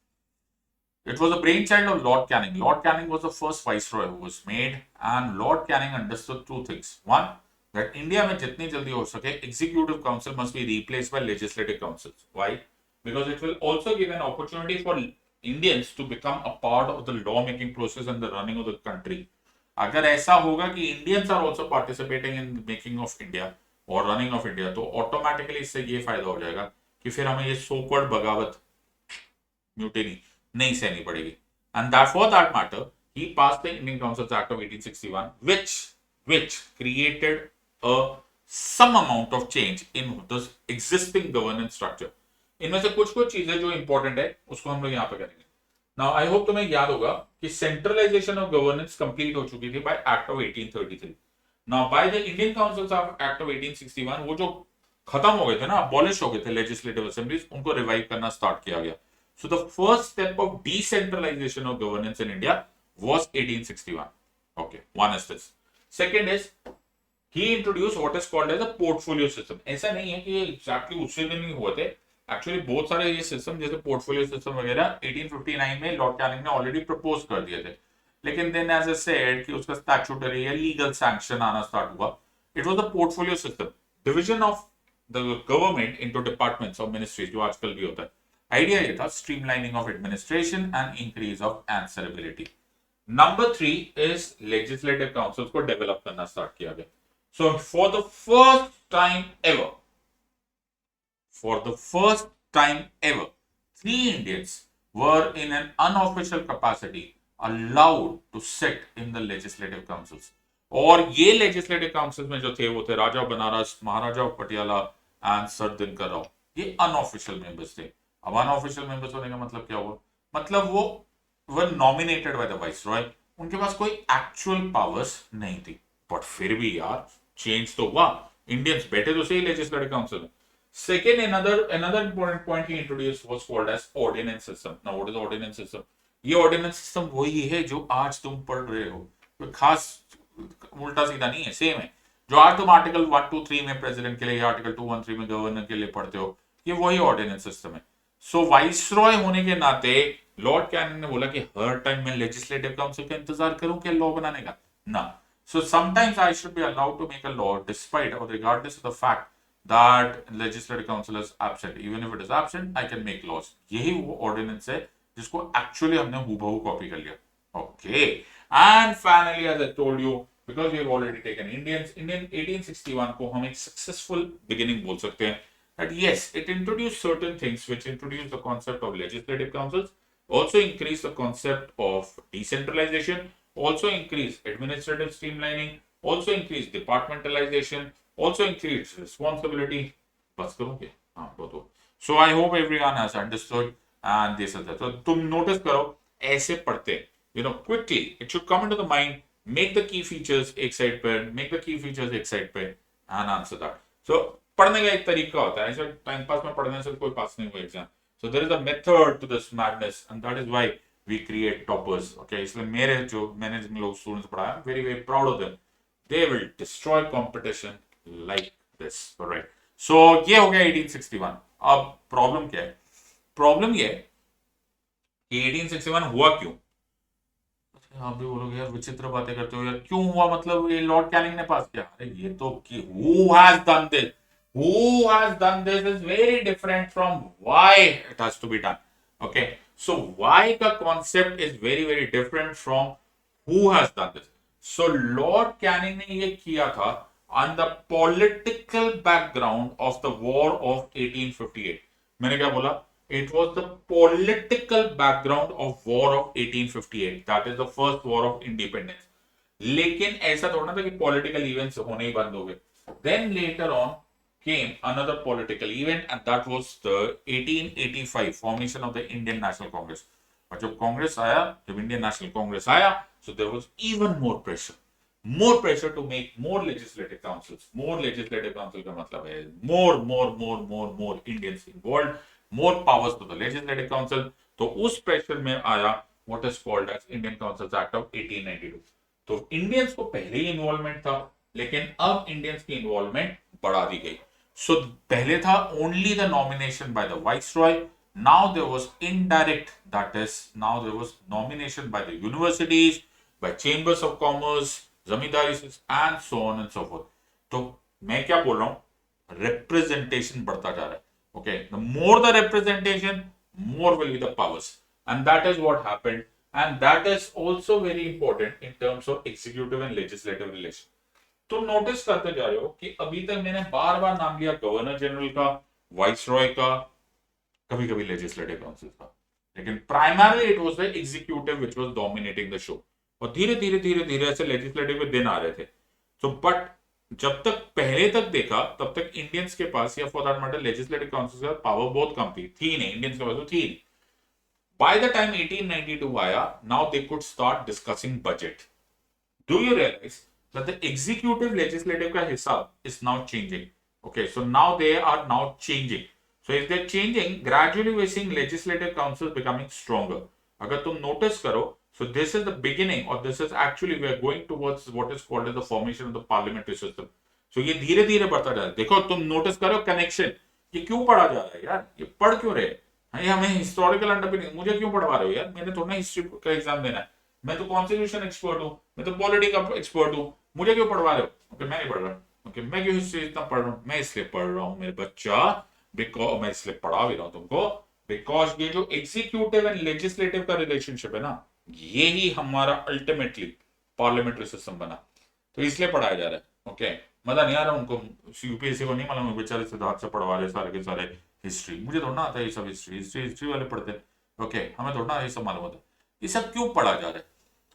it was a brainchild of Lord Canning. Lord Canning was the first viceroy who was made, and Lord Canning understood two things. One, that India में जितनी जल्दी हो सके executive council must be replaced by legislative councils. Why? Because it will also give an opportunity for Indians to become a part of the law-making process and the running of the country. अगर ऐसा होगा कि Indians are also participating in the making of India or running of India, तो automatically इससे ये फायदा हो जाएगा कि फिर हमें ये so-called बगावत, mutiny नहीं सहनी पड़ेगी. And that for that matter, he passed the Indian Councils Act of 1861, which created some amount of change in the existing governance structure. इनमें से कुछ चीजें जो इंपॉर्टेंट है उसको हम लोग यहाँ पे करेंगे. नाउ आई होप तुम्हें याद होगा कि सेंट्रलाइजेशन ऑफ गवर्नेंस कंप्लीट हो चुकी थी bye act of 1833. Now by the Indian councils of act of 1861 वो जो खत्म हो गए थे ना, अबॉलिश हो गए थे लेजिस्लेटिव असेंबलीज, उनको रिवाइव करना स्टार्ट किया गया. So the first step of decentralisation of governance in India was 1861. Okay, one is this. Second is he introduced what is called as a portfolio system. ऐसा नहीं है कि ये एग्जैक्टली उसी दिन ही हुए थे. एक्चुअली बहुत सारे ये सिस्टम जैसे पोर्टफोलियो सिस्टम वगैरह 1859 में लॉर्ड कैनिंग ने ऑलरेडी प्रपोज कर दिए थे, लेकिन देन एज ए सेड कि उसका स्टैट्यूटरी या लीगल सैंक्शन आना स्टार्ट हुआ. It was the portfolio system, division of the government into departments और मिनिस्ट्रीज, जो आजकल भी होता है. आइडिया ये था streamlining of administration and increase of answerability. Number 3 is legislative councils को डेवलप करना स्टार्ट किया गया. So for the first time ever, 3 Indians were in an unofficial capacity allowed to sit in the legislative councils. और ये legislative council में जो थे वो थे राजा बनारस, महाराजा पटियाला एंड सर दिनकर राव। ये अनऑफिशियल मेंबर्स थे। अब अनऑफिशियल मेंबर्स होने का मतलब क्या हुआ? मतलब वो वर नॉमिनेटेड बाय द वाइसरॉय, उनके पास कोई एक्चुअल पावर्स नहीं थी। बट फिर भी यार चेंज तो हुआ, इंडियंस बैठे तो सही लेजिस्लेटिव काउंसिल में। Second, another important point he introduced was called as ordinance system. Now, what is ordinance system? ये ordinance system वही है जो आज तुम पढ़ रहे हो, कोई खास उल्टा सीधा नहीं है, सेम है। जो आज तुम आर्टिकल 123 में प्रेसिडेंट के लिए या आर्टिकल 213 में गवर्नर के लिए पढ़ते हो, ये वही ऑर्डिनेंस सिस्टम है। सो वाइसरॉय होने के नाते लॉर्ड कैनिंग ने बोला कि हर टाइम मैं लेजिस्लेटिव काउंसिल का इंतजार करूं क्या लॉ बनाने का? ना। So sometimes I should be allowed to make a law despite और regardless of the fact that legislative council is absent. Even if it is absent, I can make laws. यही वो ordinance है जिसको actually हमने हूबहू copy कर लिया। Okay. And finally, as I told you, because we have already taken Indian 1861 को हम एक successful beginning बोल सकते हैं। That yes, it introduced certain things which introduced the concept of legislative councils, also increased the concept of decentralization, also increased administrative streamlining, also increased departmentalization, also increased responsibility. बस करोगे? हाँ तो so I hope everyone has understood and this is that. So तुम notice करो ऐसे पढ़ते, you know, quickly it should come into the mind, make the key features एक side पर, make the key features एक साइड पर and answer that. So पढ़ने का एक तरीका होता है, ऐसे टाइम पास में पढ़ने से कोई पास नहीं हुआ exam. So there is a method to this madness and that is why we create toppers. Okay, इसलिए मेरे जो मैंने जिन लोग स्टूडेंट्स पढ़ाया, very very proud of them. They will destroy competition like this. Alright. So ये हो गया 1861। अब प्रॉब्लम क्या है? प्रॉब्लम ये है कि 1861 हुआ क्यों? आप भी बोलोगे यार विचित्र बातें करते हो यार, क्यों हुआ? मतलब ये लॉर्ड कैनिंग ने पास किया? अरे ये तो कि who has done this? Who has done this is very different from why it has to be done. Okay. So why का concept is very very different from who has done this. So Lord Canning ने ये किया था on the political background of the war of 1858. मैंने क्या बोला? It was the political background of war of 1858. That is the first war of independence. लेकिन ऐसा थोड़ा ना था कि political events होने ही बंद हो गए। Then later on came another political event and that was the 1885 formation of the Indian National Congress. और जब कांग्रेस आया, जब इंडियन नेशनल कांग्रेस आया, so there was even more pressure to make more legislative councils. More legislative council का मतलब है more Indians involved, more powers to the legislative council. तो उस pressure में आया what is called as Indian Councils Act of 1892. तो Indians को पहले ही इन्वॉल्वमेंट था, लेकिन अब इंडियंस की इन्वॉल्वमेंट बढ़ा दी गई। सो पहले था only the nomination by the viceroy, now there was indirect, that is now there was nomination by the universities, by chambers of commerce, zamindari and so on and so fourth. तो मैं क्या बोल रहा हूं? रिप्रेजेंटेशन बढ़ता जा रहा है। Okay, the more the representation, more will be the powers and that is what happened and that is also very important in terms of executive and legislative relation. तुम नोटिस करते जा रहे हो कि अभी तक मैंने बार बार नाम लिया गवर्नर जनरल का, वाइसरॉय का, कभी कभी लेजिस्लेटिव काउंसिल का, लेकिन primarily it was the executive which was dominating the show. और धीरे धीरे ऐसे लेजिस्लेटिव के दिन आ रहे थे। तो बट जब तक पहले तक देखा तब तक इंडियंस के पास या for that matter legislative council का पावर बहुत कम थी नहीं, इंडियंस के पास तो थी नहीं। बाय द टाइम 1892 आया, now they could start discussing budget. Do you realise that the executive legislative का हिसाब is now changing? Okay, so now they are now changing. So if they changing, gradually we seeing legislative council becoming stronger. अगर तुम notice करो, so this is the beginning, or this is actually we are going towards what is called as the formation of the parliamentary system. So ये धीरे धीरे बढ़ता जा रहा है। देखो तुम नोटिस करो कनेक्शन, ये क्यों पढ़ा जा रहा है यार? ये पढ़ क्यों रहे? ये हमें हिस्टोरिकल अंडरपिनिंग, मुझे क्यों पढ़वा रहे हो यार? मैंने थोड़ा हिस्ट्री का एग्जाम देना है, मैं तो कॉन्स्टिट्यूशन एक्सपर्ट हूँ, मैं तो पॉलिटी का एक्सपर्ट हूँ, मुझे क्यों पढ़वा रहे हो? ओके, मैं नहीं पढ़ रहा। ओके, मैं क्यों हिस्ट्री इतना पढ़ रहा हूँ? मैं इसलिए पढ़ रहा हूँ मेरे बच्चा, बिकॉज मैं इसलिए पढ़ा भी रहा हूँ तुमको, बिकॉज ये जो एग्जीक्यूटिव एंड लेजिस्लेटिव का रिलेशनशिप है ना, ये ही हमारा अल्टीमेटली पार्लियामेंट्री सिस्टम बना। तो इसलिए पढ़ाया जा रहा है। ओके, मजा नहीं आ रहा उनको, यूपीएससी को नहीं मालूम, बेचारे सिद्धार्थ से पढ़वा रहे सारे के सारे हिस्ट्री। मुझे थोड़ा आता है ये सब हिस्ट्री वाले पढ़ते हैं। ओके, हमें थोड़ा ये सब मालूम होता है। ये सब क्यों पढ़ा जा रहा है?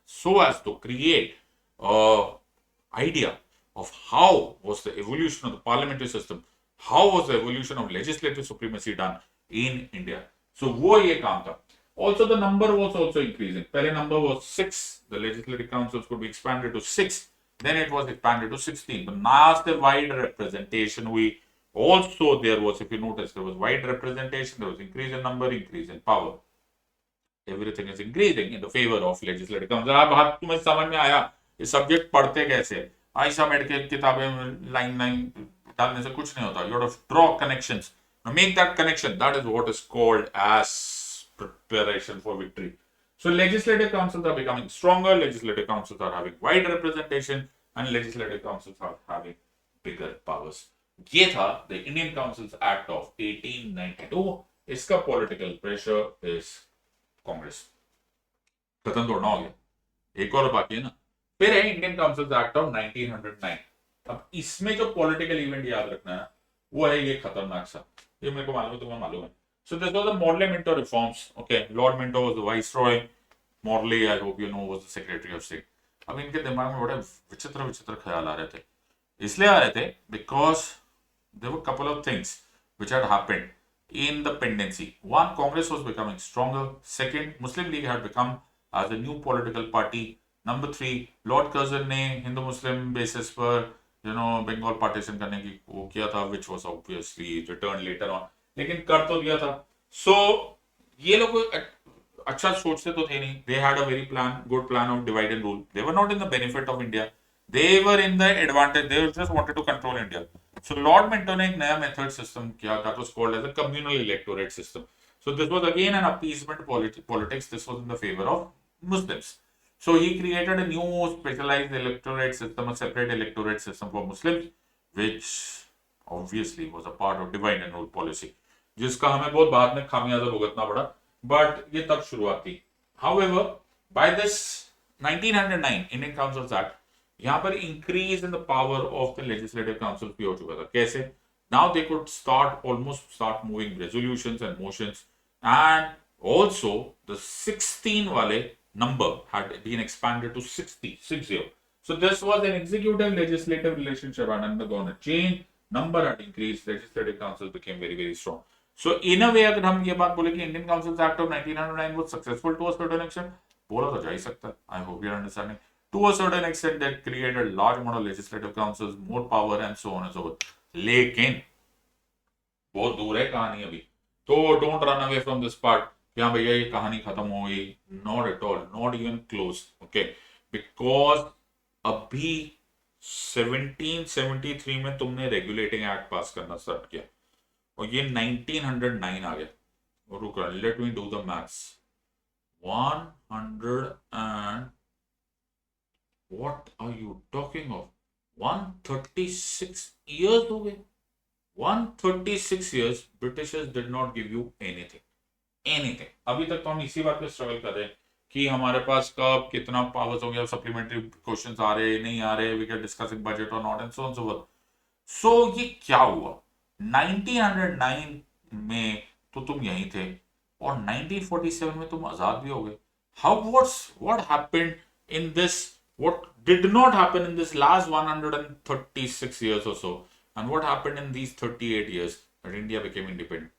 So as to create idea of how was the evolution of the parliamentary system, how was the evolution of legislative supremacy done in India. So वो ये काम था. Also the number was also increasing. पहले number was 6. The legislative councils could be expanded to 6. Then it was expanded to 16. But now the wide representation we also there was, if you notice, there was wide representation, there was increase in number, increase in power. Everything is increasing in the favor of legislative council. अब बात तुम्हें समझ में आया ये subject पढ़ते कैसे? Ayesha made के किताबें लाइन लाइन डालने से कुछ नहीं होता. You have to draw connections. Now make that connection. That is what is called as preparation for victory. So legislative councils are becoming stronger. Legislative councils are having wide representation, and legislative councils are having bigger powers. ये था the Indian Councils Act of 1892. इसका political pressure is Congress. खत्म थोड़ा हो गया, एक और बाकी है ना. फिर है इंडियन काउंसिल्स एक्ट ऑफ 1909. अब इसमें जो पॉलिटिकल इवेंट याद रखना है वो है ये खतरनाक सा. ये मेरे को मालूम है, तुम्हें मालूम है. सो this was the Morley Minto reforms. Okay, Lord Minto was the viceroy. Morley, I hope you know, was the secretary of state. अब इनके दिमाग में बड़े विचित्र विचित्र ख्याल आ रहे थे. इसलिए आ रहे थे because there were couple of things which had happened in the pendency. One, Congress was becoming stronger. Second, Muslim League had become as a new political party. Number 3, Lord Curzon ने Hindu Muslim basis पर Bengal partition करने की वो किया था, which was obviously returned later on. लेकिन कर तो दिया था. So ये लोग अच्छा सोचते तो थे नहीं. They had a very good plan of divide and rule. They were not in the benefit of India. They were in the advantage. They just wanted to control India. So Lord Minto ने एक नया method system किया, that was called as a communal electorate system. So this was again an appeasement politics. This was in the favor of Muslims. So he created a new specialized electorate system, a separate electorate system for Muslims, which obviously was a part of divide and rule policy, जिसका हमें बहुत बाद में खामियाजा भुगतना पड़ा. But ये तब शुरुआत थी. However, by this 1909 Indian Councils Act, यहाँ पर increase in the power of the legislative council भी हो चुका था. कैसे? Now they could start moving resolutions and motions, and also the 16 वाले number had been expanded to 60. So this was an executive legislative relationship had undergone a change. Number had increased. Legislative councils became very, very strong. So in a way, अगर हम ये बात बोले कि Indian Councils Act of 1909 was successful to a certain extent, बोला तो जा ही सकता है. I hope you are understanding. To a certain extent, that created large amount of legislative councils, more power, and so on and so forth. लेकिन बहुत दूर है कहानी अभी. तो don't run away from this part. क्या भैया ये कहानी खत्म हो गई? Not at all, not even close. Okay, because अभी 1773 में तुमने रेगुलेटिंग एक्ट पास करना स्टार्ट किया और ये 1909 आ गया. रुको, let me do the maths. 100 and what are you talking of? 136 years हो गए. 136 years Britishers did not give you anything. अभी तक तो हम इसी बात पे स्ट्रगल कर रहे हैं कि हमारे पास कब कितना पावर्स हो गया, सप्लीमेंट्री क्वेश्चंस आ रहे नहीं आ रहे, वी कैन डिस्कसिंग बजट और not and so on so forth. सो ये क्या हुआ? 1909 में तो तुम यहीं थे और 1947 में तुम आजाद भी हो गए. what happened in this, what did not happen in this last 136 years or so, and what happened in these 38 years that India became independent?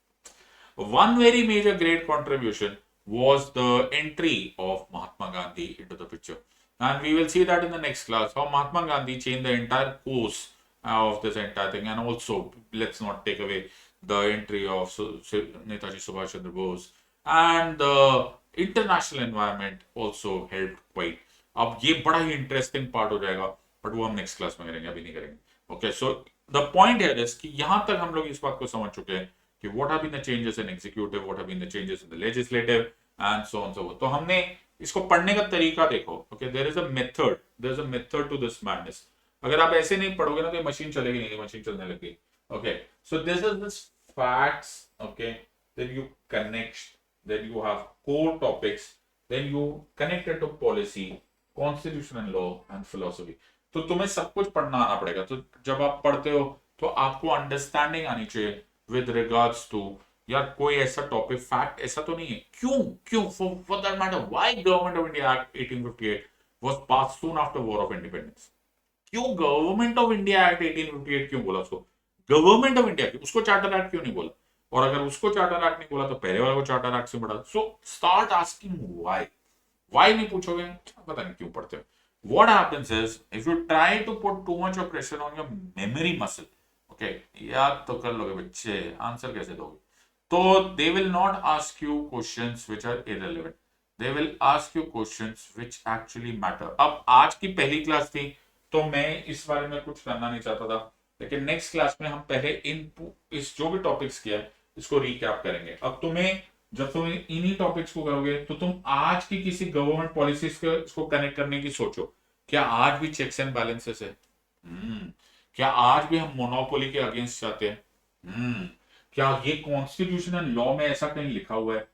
One very major great contribution was the entry of Mahatma Gandhi into the picture, and we will see that in the next class how Mahatma Gandhi changed the entire course of this entire thing. And also, let's not take away the entry of Netaji Subhash Chandra Bose, and the international environment also helped quite. अब ये बड़ा ही interesting part हो जाएगा, but वो हम next class में करेंगे, अभी नहीं करेंगे. Okay, so the point here is कि यहां तक हम लोग इस बात को समझ चुके हैं कि what have been the changes in executive, what have been the changes in the legislative, and so on so forth. तो हमने इसको पढ़ने का तरीका देखो. Okay, there is a method to this madness. अगर आप ऐसे नहीं पढ़ोगे ना तो मशीन चलेगी नहीं, मशीन चलने लगी. Okay, so this is this facts. Okay, then you connect, then you have core topics, then you connect it to policy, constitutional law and philosophy. तो तुम्हें सब कुछ पढ़ना आना पड़ेगा. तो जब आप पढ़ते हो तो आपको अंडरस्टैंडिंग आनी चाहिए with regards to यार कोई ऐसा टॉपिक फैक्ट ऐसा तो नहीं है. क्यों for that matter, why Government of India Act 1858 was passed soon after War of Independence? क्यों गवर्नमेंट ऑफ इंडिया एक्ट 1858 क्यों बोला उसको? गवर्नमेंट ऑफ इंडिया, उसको चार्टर एक्ट क्यों नहीं बोला? और अगर उसको चार्टर एक्ट नहीं बोला तो पहले वाले को चार्टर एक्ट से बढ़ा। सो स्टार्ट आस्किंग व्हाई नहीं पूछोगे, पता नहीं क्यों पढ़ते हो। What happens is if you try to put too much of pressure on your memory muscle, okay, याद तो कर लोगे बच्चे, आंसर कैसे दोगे? तो they will not ask you questions which are irrelevant. They will ask you questions which actually matter. अब आज की पहली क्लास थी तो मैं इस बारे में कुछ करना नहीं चाहता था, लेकिन नेक्स्ट क्लास में हम पहले इस जो भी टॉपिक्स किया है इसको रिकैप करेंगे। अब तुम्हें जब तुम इन्हीं टॉपिक्स को करोगे तो तुम आज की किसी गवर्नमेंट पॉलिसीज को इसको कनेक्ट करने की सोचो, क्या आज भी चेक्स एंड बैलेंसेस है? क्या आज भी हम मोनोपोली के अगेंस्ट जाते हैं? क्या ये कॉन्स्टिट्यूशनल लॉ में ऐसा कहीं लिखा हुआ है?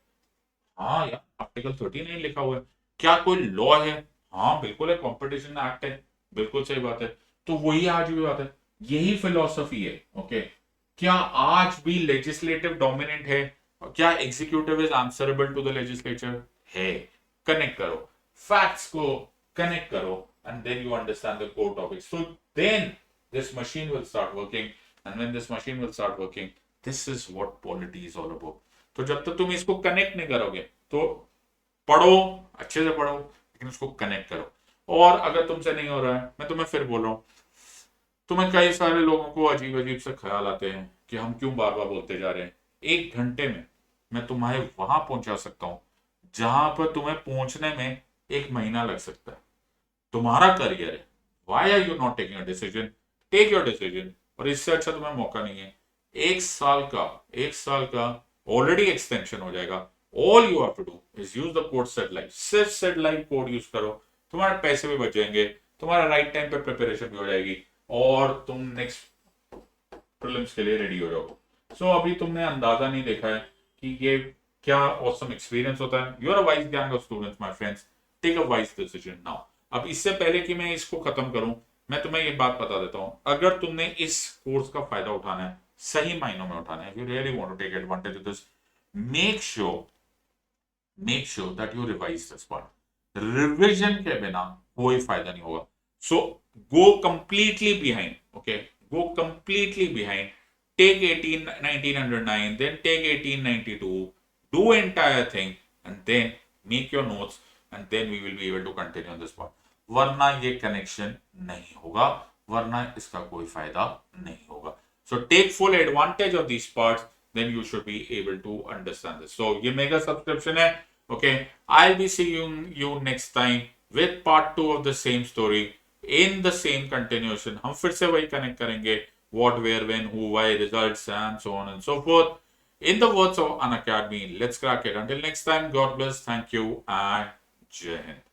हाँ यार, आर्टिकल 39 लिखा हुआ है। क्या कोई लॉ है? हाँ बिल्कुल है, कॉम्पिटिशन एक्ट है, बिल्कुल सही बात है। तो वही आज भी बात है, यही फिलोसफी है। ओके, क्या आज भी लेजिस्लेटिव डोमिनेंट है? क्या executive is answerable to the legislature? है। कनेक्ट करो, फैक्ट्स को कनेक्ट करो, and then you understand the core topics. So then this machine will start working, and when this machine will start working, this is what polity is all about. तो जब तक तुम इसको connect नहीं करोगे तो पढ़ो, अच्छे से पढ़ो, लेकिन उसको कनेक्ट करो। और अगर तुमसे नहीं हो रहा है, मैं तुम्हें फिर बोल रहा हूँ, तुम्हें कई सारे लोगों को अजीब अजीब से ख्याल आते हैं कि हम क्यों बार बार बोलते जा रहे हैं। 1 घंटे में मैं तुम्हारे वहां पहुंचा सकता हूं जहां पर तुम्हें पहुंचने में 1 महीना लग सकता है। तुम्हारा करियर है, why are you not taking a decision? Take your decision. और इससे अच्छा तुम्हें मौका नहीं है। 1 साल का ऑलरेडी एक्सटेंशन हो जाएगा। All you have to do is use the code set live. सिर्फ सेट लाइव कोड यूज करो, तुम्हारे पैसे भी बच जाएंगे, तुम्हारा राइट टाइम पे प्रिपरेशन भी हो जाएगी, और तुम नेक्स्ट प्रीलिम्स के लिए रेडी हो जाओगे। सो अभी तुमने अंदाजा नहीं देखा है कि ये क्या ऑसम एक्सपीरियंस होता है। You are a wise gang of students my friends, take a wise decision now. अब इससे पहले कि मैं इसको खत्म करूं, मैं तुम्हें ये बात बता देता हूं, अगर तुमने इस कोर्स का फायदा उठाना है, सही मायनों में उठाना है, if you really want to take advantage of this, make sure that you revise this part. Revision के बिना कोई फायदा नहीं होगा। सो go completely behind, okay, go completely behind, take 1909, then take 1892, do entire thing, and then make your notes, and then we will be able to continue on this part. वरना ये connection नहीं होगा, वरना इसका कोई फायदा नहीं होगा। So take full advantage of these parts, then you should be able to understand this. So ये मेगा सब्सक्रिप्शन है। Okay, I'll be seeing you next time with part 2 of the same story in the same continuation. हम फिर से वही connect करेंगे, what, where, when, who, why, results, and so on and so forth. In the words of Unacademy, let's crack it. Until next time, God bless, thank you, and Jai Hind.